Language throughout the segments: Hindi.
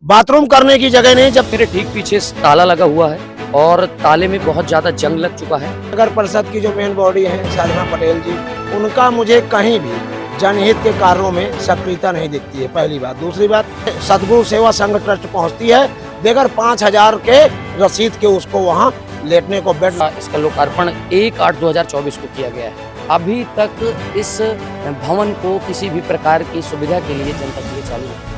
बाथरूम करने की जगह नहीं। जब मेरे ठीक पीछे ताला लगा हुआ है और ताले में बहुत ज्यादा जंग लग चुका है। नगर परिषद की जो मेन बॉडी है साधना पटेल जी, उनका मुझे कहीं भी जनहित के कार्यों में सक्रियता नहीं दिखती है, पहली बात। दूसरी बात, सदगुरु सेवा संघ ट्रस्ट पहुंचती है बगैर 5,000 के रसीद के उसको वहां लेटने को बेड। इसका लोकार्पण 1/8/2024 को किया गया है। अभी तक इस भवन को किसी भी प्रकार की सुविधा के लिए जनता के लिए चालू नहीं किया गया।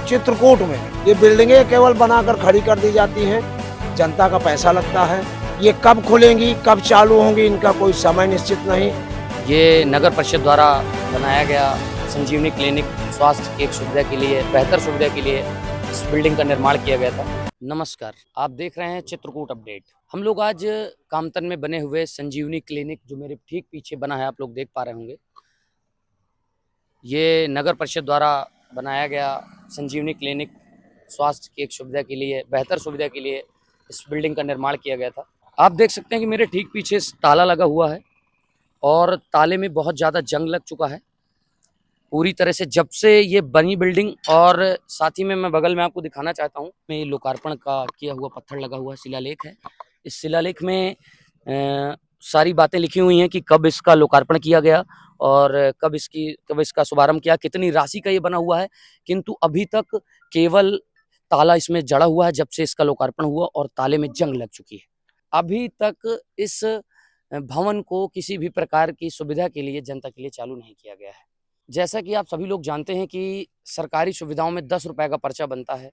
चित्रकूट में ये बिल्डिंगें केवल बनाकर खड़ी कर दी जाती हैं, जनता का पैसा लगता है। ये कब खुलेंगी, कब चालू होंगी, इनका कोई समय निश्चित नहीं। ये नगर परिषद द्वारा बनाया गया संजीवनी क्लिनिक स्वास्थ्य की एक सुविधा के लिए, बेहतर सुविधा के लिए इस बिल्डिंग का निर्माण किया गया था। नमस्कार, आप देख रहे हैं चित्रकूट अपडेट। हम लोग आज कामतन में बने हुए संजीवनी क्लिनिक, जो मेरे ठीक पीछे बना है, आप लोग देख पा रहे होंगे, ये नगर परिषद द्वारा बनाया गया संजीवनी क्लिनिक स्वास्थ्य की एक सुविधा के लिए, बेहतर सुविधा के लिए इस बिल्डिंग का निर्माण किया गया था। आप देख सकते हैं कि मेरे ठीक पीछे ताला लगा हुआ है और ताले में बहुत ज़्यादा जंग लग चुका है पूरी तरह से जब से ये बनी बिल्डिंग। और साथ ही में मैं बगल में आपको दिखाना चाहता हूँ, मैं लोकार्पण का किया हुआ पत्थर लगा हुआ शिलालेख है। इस शिलालेख में सारी बातें लिखी हुई हैं कि कब इसका लोकार्पण किया गया और कब इसका शुभारंभ किया, कितनी राशि का ये बना हुआ है। किंतु अभी तक केवल ताला इसमें जड़ा हुआ है जब से इसका लोकार्पण हुआ, और ताले में जंग लग चुकी है। अभी तक इस भवन को किसी भी प्रकार की सुविधा के लिए जनता के लिए चालू नहीं किया गया है। जैसा कि आप सभी लोग जानते हैं कि सरकारी सुविधाओं में 10 रुपए का पर्चा बनता है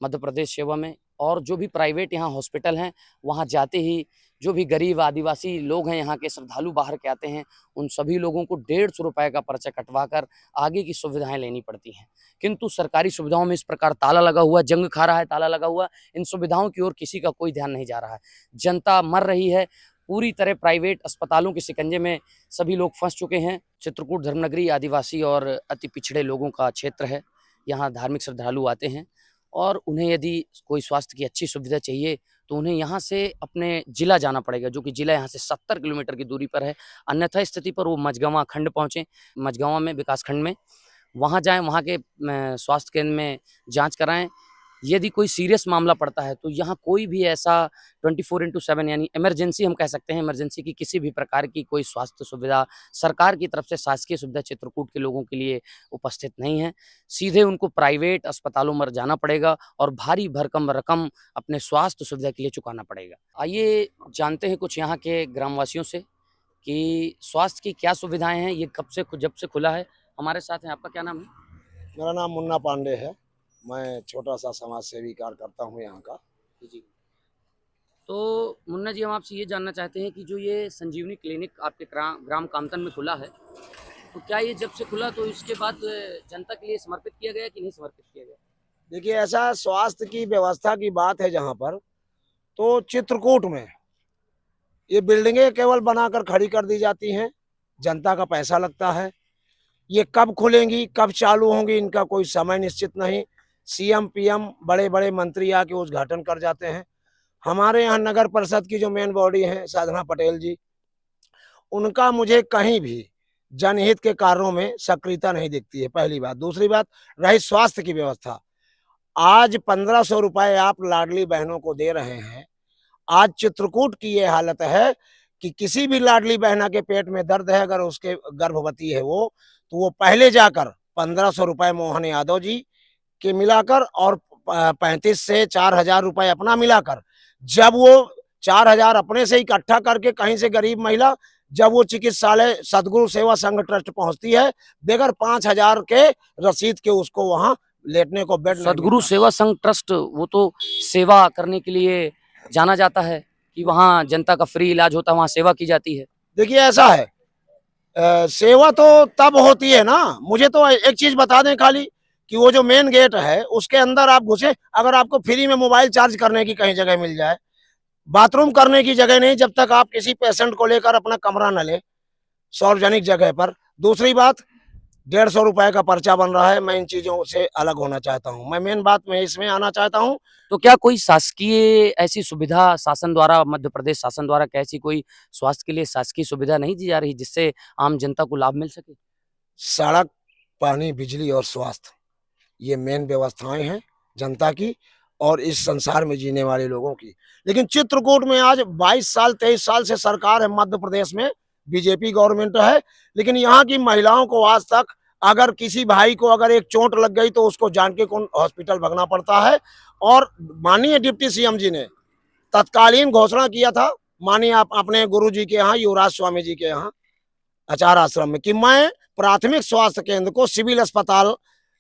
मध्य प्रदेश सेवा में, और जो भी प्राइवेट यहाँ हॉस्पिटल हैं वहाँ जाते ही जो भी गरीब आदिवासी लोग हैं, यहाँ के श्रद्धालु बाहर के आते हैं, उन सभी लोगों को 150 रुपए का पर्चा कटवा कर आगे की सुविधाएं लेनी पड़ती हैं। किंतु सरकारी सुविधाओं में इस प्रकार ताला लगा हुआ, जंग खा रहा है, ताला लगा हुआ, इन सुविधाओं की ओर किसी का कोई ध्यान नहीं जा रहा है। जनता मर रही है पूरी तरह। प्राइवेट अस्पतालों के शिकंजे में सभी लोग फंस चुके हैं। चित्रकूट धर्मनगरी आदिवासी और अति पिछड़े लोगों का क्षेत्र है। यहाँ धार्मिक श्रद्धालु आते हैं और उन्हें यदि कोई स्वास्थ्य की अच्छी सुविधा चाहिए तो उन्हें यहाँ से अपने जिला जाना पड़ेगा, जो कि जिला यहाँ से 70 किलोमीटर की दूरी पर है। अन्यथा स्थिति पर वो मझगांवा खंड पहुँचे, मझगांवा में विकास खंड में, वहाँ जाएँ, वहाँ के स्वास्थ्य केंद्र में जाँच कराएँ। यदि कोई सीरियस मामला पड़ता है तो यहाँ कोई भी ऐसा 24/7 यानी इमरजेंसी, हम कह सकते हैं इमरजेंसी की किसी भी प्रकार की कोई स्वास्थ्य सुविधा सरकार की तरफ से, शासकीय सुविधा चित्रकूट के लोगों के लिए उपस्थित नहीं है। सीधे उनको प्राइवेट अस्पतालों में जाना पड़ेगा और भारी भरकम रकम अपने स्वास्थ्य सुविधा के लिए चुकाना पड़ेगा। आइए जानते हैं कुछ यहाँ के ग्रामवासियों से कि स्वास्थ्य की क्या सुविधाएं हैं, ये जब से खुला है। हमारे साथ हैं, आपका क्या नाम है? मेरा नाम मुन्ना पांडे है, मैं छोटा सा समाज सेवी कार्य करता हूँ यहाँ का। जी। तो मुन्ना जी, हम आपसे ये जानना चाहते हैं कि जो ये संजीवनी क्लिनिक आपके ग्राम कामतन में खुला है, तो क्या ये जब से खुला तो इसके बाद जनता के लिए समर्पित किया गया कि नहीं समर्पित किया गया? देखिए, ऐसा स्वास्थ्य की व्यवस्था की बात है जहाँ पर, तो चित्रकूट में ये बिल्डिंगें केवल बनाकर खड़ी कर दी जाती हैं, जनता का पैसा लगता है। ये कब खुलेंगी, कब चालू होंगी, इनका कोई समय निश्चित नहीं। सीएम पीएम बड़े बड़े मंत्री आके उद्घाटन कर जाते हैं। हमारे यहाँ नगर परिषद की जो मेन बॉडी है साधना पटेल जी, उनका मुझे कहीं भी जनहित के कार्यों में सक्रियता नहीं दिखती है, पहली बात। दूसरी बात, रही स्वास्थ्य की व्यवस्था, आज 1500 रुपए आप लाडली बहनों को दे रहे हैं। आज चित्रकूट की ये हालत है कि किसी भी लाडली बहना के पेट में दर्द है, अगर उसके गर्भवती है वो, तो वो पहले जाकर 1500 रुपए मोहन यादव जी के मिलाकर और 35 से 4,000 रुपए अपना मिलाकर, जब वो 4,000 अपने से इकट्ठा करके कहीं से गरीब महिला, जब वो चिकित्सालय सदगुरु सेवा संघ ट्रस्ट पहुंचती है, बगैर 5,000 के रसीद के उसको वहां लेटने को बेड। सदगुरु सेवा संघ ट्रस्ट, वो तो सेवा करने के लिए जाना जाता है कि वहाँ जनता का फ्री इलाज होता है, वहाँ सेवा की जाती है। देखिए, ऐसा है, सेवा तो तब होती है ना। मुझे तो एक चीज बता दें खाली, कि वो जो मेन गेट है उसके अंदर आप घुसे, अगर आपको फ्री में मोबाइल चार्ज करने की कहीं जगह मिल जाए, बाथरूम करने की जगह नहीं, जब तक आप किसी पेशेंट को लेकर अपना कमरा न ले सार्वजनिक जगह पर। दूसरी बात, 150 रुपए का पर्चा बन रहा है। मैं इन चीजों से अलग होना चाहता हूँ। मैं मेन बात में इसमें आना चाहता हूँ। तो क्या कोई शासकीय ऐसी सुविधा शासन द्वारा, मध्य प्रदेश शासन द्वारा कैसी कोई स्वास्थ्य के लिए शासकीय सुविधा नहीं दी जा रही जिससे आम जनता को लाभ मिल सके? सड़क, पानी, बिजली और स्वास्थ्य, ये मेन व्यवस्थाएं हैं जनता की और इस संसार में जीने वाले लोगों की। लेकिन चित्रकूट में आज 22 साल 23 साल से सरकार है मध्य प्रदेश में, बीजेपी गवर्नमेंट है, लेकिन यहाँ की महिलाओं को आज तक अगर किसी भाई को अगर एक चोट लग गई तो उसको जानकी कुंड हॉस्पिटल भगना पड़ता है। और माननीय डिप्टी सीएम जी ने तत्कालीन घोषणा किया था, माननीय आप अपने गुरु जी के यहाँ, युवराज स्वामी जी के यहाँ आचार आश्रम में, कि मैं प्राथमिक स्वास्थ्य केंद्र को सिविल अस्पताल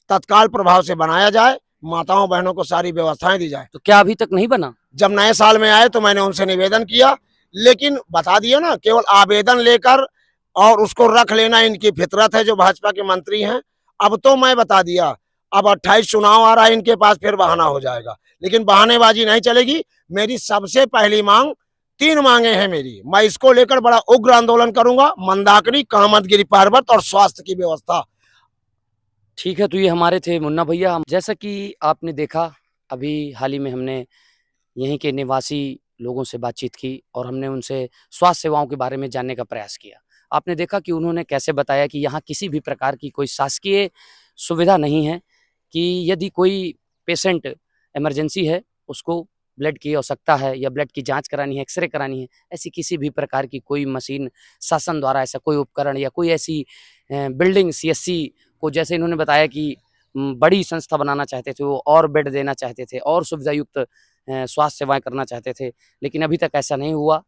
तत्काल प्रभाव से बनाया जाए, माताओं बहनों को सारी व्यवस्थाएं दी जाए। तो क्या अभी तक नहीं बना? जब नए साल में आए तो मैंने उनसे निवेदन किया, लेकिन बता दिया ना, केवल आवेदन लेकर और उसको रख लेना इनकी फितरत है जो भाजपा के मंत्री हैं। अब तो मैं बता दिया, अब 28 चुनाव आ रहा है इनके पास, फिर बहाना हो जाएगा, लेकिन बहानेबाजी नहीं चलेगी। मेरी सबसे पहली मांग, 3 मांगे हैं मेरी, मैं इसको लेकर बड़ा उग्र आंदोलन करूंगा। मंदाकिनी, कामतगिरी पर्वत और स्वास्थ्य की व्यवस्था। ठीक है, तो ये हमारे थे मुन्ना भैया। जैसा कि आपने देखा, अभी हाल ही में हमने यहीं के निवासी लोगों से बातचीत की और हमने उनसे स्वास्थ्य सेवाओं के बारे में जानने का प्रयास किया। आपने देखा कि उन्होंने कैसे बताया कि यहाँ किसी भी प्रकार की कोई शासकीय सुविधा नहीं है, कि यदि कोई पेशेंट इमरजेंसी है, उसको ब्लड की आवश्यकता है या ब्लड की जांच करानी है, एक्सरे करानी है, ऐसी किसी भी प्रकार की कोई मशीन शासन द्वारा, ऐसा कोई उपकरण या कोई ऐसी बिल्डिंग सीएससी को, जैसे इन्होंने बताया कि बड़ी संस्था बनाना चाहते थे वो, और बेड देना चाहते थे और सुविधा युक्त स्वास्थ्य सेवाएं करना चाहते थे, लेकिन अभी तक ऐसा नहीं हुआ।